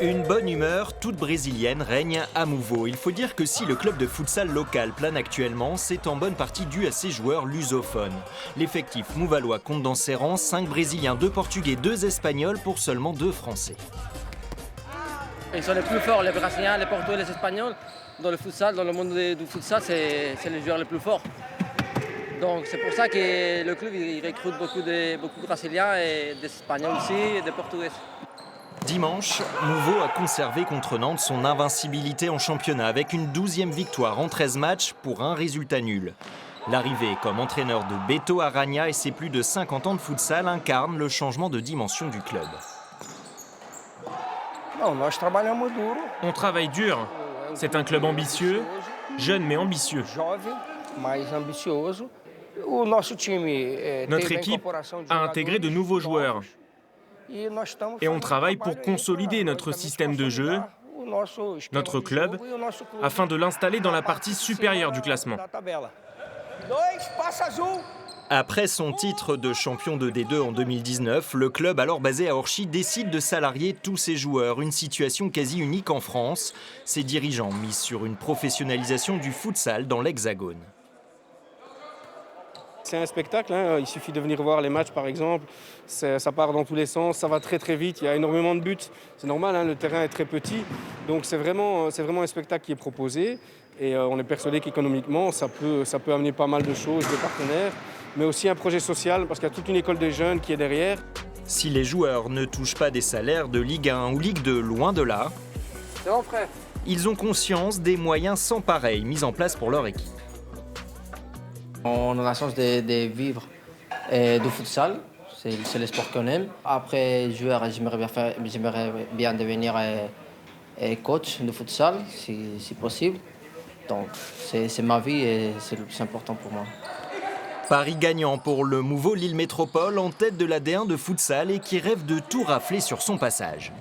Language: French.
Une bonne humeur toute brésilienne règne à Mouveau. Il faut dire que si le club de futsal local plane actuellement, c'est en bonne partie dû à ses joueurs lusophones. L'effectif mouvallois compte dans ses rangs 5 Brésiliens, 2 Portugais, 2 Espagnols pour seulement 2 Français. Ils sont les plus forts, les Brésiliens, les Portugais, les Espagnols. Dans le futsal, dans le monde du futsal, c'est les joueurs les plus forts. Donc c'est pour ça que le club il recrute beaucoup de Brésiliens et des Espagnols aussi et des Portugais. Dimanche, Mouveau a conservé contre Nantes son invincibilité en championnat avec une 12e victoire en 13 matchs pour un résultat nul. L'arrivée comme entraîneur de Beto Arana et ses plus de 50 ans de futsal incarne le changement de dimension du club. On travaille dur. C'est un club ambitieux, jeune mais ambitieux. Notre équipe a intégré de nouveaux joueurs. Et on travaille pour consolider notre système de jeu, notre club, afin de l'installer dans la partie supérieure du classement. Après son titre de champion de D2 en 2019, le club alors basé à Orchy décide de salarier tous ses joueurs, une situation quasi unique en France. Ses dirigeants misent sur une professionnalisation du futsal dans l'Hexagone. C'est un spectacle, hein. Il suffit de venir voir les matchs par exemple, ça part dans tous les sens, ça va très très vite, il y a énormément de buts, c'est normal, hein, le terrain est très petit, donc c'est vraiment un spectacle qui est proposé et on est persuadé qu'économiquement ça peut amener pas mal de choses, des partenaires, mais aussi un projet social parce qu'il y a toute une école des jeunes qui est derrière. Si les joueurs ne touchent pas des salaires de Ligue 1 ou Ligue 2, loin de là, C'est bon frère. Ils ont conscience des moyens sans pareil mis en place pour leur équipe. On a la chance de vivre du futsal, c'est le sport qu'on aime. Après joueur, j'aimerais bien devenir coach de futsal, si possible. Donc c'est ma vie et c'est le plus important pour moi. Paris gagnant pour le Mouveau Lille Métropole en tête de la D1 de futsal et qui rêve de tout rafler sur son passage.